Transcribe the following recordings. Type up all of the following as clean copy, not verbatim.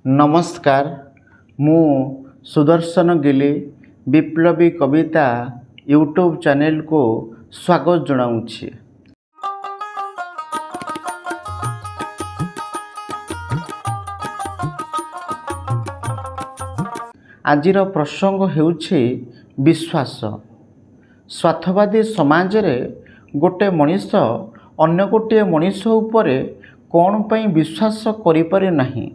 नमस्कार मु सुदर्शन गिली विप्लवी कविता यूट्यूब चैनल को स्वागत जनाऊँगी। आजिर प्रसंग हेउछि विश्वास। स्वार्थवादी समाज रे गोटे मनीष अन्य गोटे मनीष उपरे कौन पई विश्वास करि पारे नाही।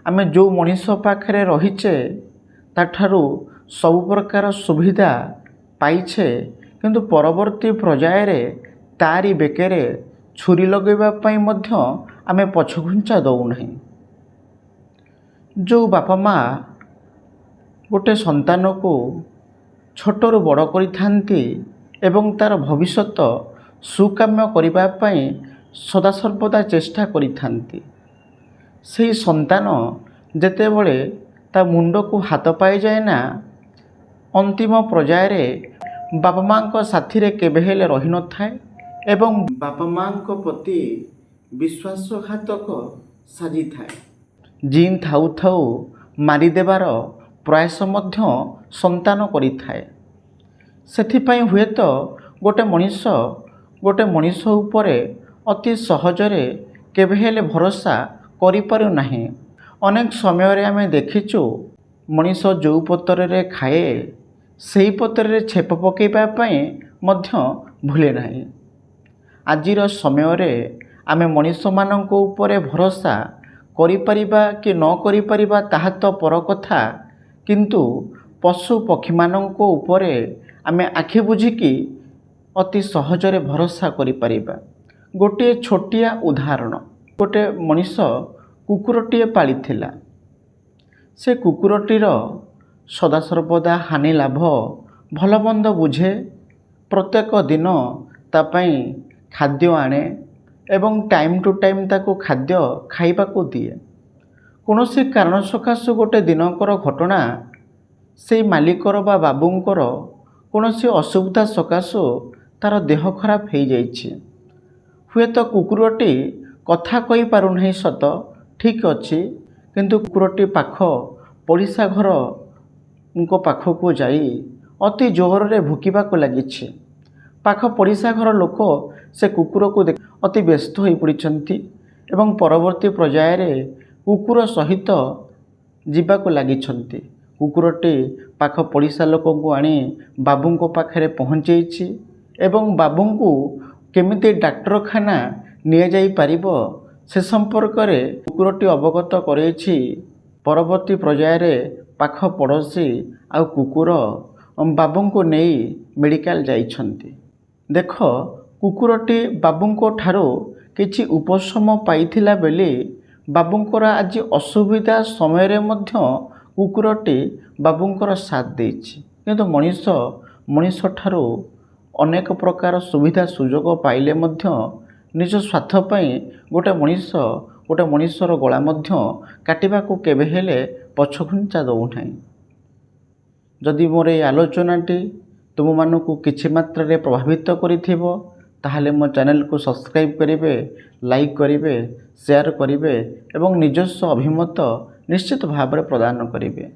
आमे जो मनीष पाखरे रहिचे ताठारु सब प्रकार सुविधा पाइछे, किंतु परवर्ती पर्याय रे तारी बेकेरे छुरी लगेबा पई मध्य आमे पछघुंचा दउ नाही। जो बापा माँ गोटे संतान को छोटरू बड़ करिथांती एवं तार भविष्यत सुकाम्य करिबा पई सदासर्वदा चेष्टा करिथांती। सेही संतान जेतेबेले ता मुंड को हाथ पाई जाए ना, अंतिम पर्याय रे बापा माँ को साथी रे केबे हेले रहि न थाए एवं बापा माँ को प्रति विश्वासघातक साजी थाए। जीन थाउ थाउ मारी देबार प्रयास मध्य संतान करिथाए। सेथिपाई हुए तो गोटे मनीष उपरे अति सहजरे केबे हेले भरोसा करि पारु नाही। अनेक समय रे आमे देखिचु मनीष जो पत्र रे खाए सेही पत्र रे छेप पकेबा पई मध्य भूले नाही। आजिर समय रे आमे मनीष मानक उपरे भरोसा करि परिबा कि न करि परिबा ताहा तो पर कथा, किंतु पशु पक्षी मानक उपरे आमे आखि बुझिकी अति सहजरे भरोसा करि परिबा। गोटे छोटिया उदाहरण, गोटे मनीष कुकुरटीए पालिथिला। से कुकुरटीर सदासर्वदा हानि लाभ भल मंद बुझे, प्रत्येक दिन तापाई खाद्य आणे एवं टाइम टू टाइम ताको खाद्य खाइबा को दिए। कौनसी कारण सकाशु गोटे दिनकर घटना से मालिकर बा बाबूंकर कौनसी असुविधा सकाशु तार देह खराब हो जाइछि। हुए तो कुकुरटी कथा कहि पारु नहीं सत, ठीक अच्छी, किंतु कुकुरटी पाख पड़िशा घर उनको पाख को जाई अति जोर रे भुकिबा को लागिछि। पाख पड़िशा घर लोक से कुकुर को देख अति व्यस्त हो पड़िछंती एवं परवर्ती पर्याय रे कुकुर सहित जीवा को लागिछंती। कुकुरटी पाख पड़िशा लोक को आनी बाबू को पाखरे पहुंचेछि एवं बाबू को केमिति डाक्तरखाना निया जाई पारिबो से संपर्क रे कुकुरटी अवगत करेछि। परवर्ती पर्याय रे पाख पड़ोसी आ कुकुर बाबू को नहीं मेडिकल जाइछंती। देख कुकुरटी बाबूंको ठारो किछि उपशम पाइथिला बेली बाबूंकर आज असुविधा समय रे मध्य कुकुरटी बाबूंकर साथ देछि। किंतु मनीष ठारो अनेक प्रकार सुविधा सुजोग पाइले मध्य निज स्वार्थ पई गोटे मनीषर गला मध्य काटिबा को केबे हेले पछघुंचा दउ नाही। जदि मोर ए आलोचनाटी तुम मानकु किछि मात्रा रे प्रभावित करिथिबो ताहले मो चैनल को सब्सक्राइब करिवे, लाइक करिवे, शेयर करिवे एवं निजस्व अभिमत निश्चित भाव प्रदान करिवे।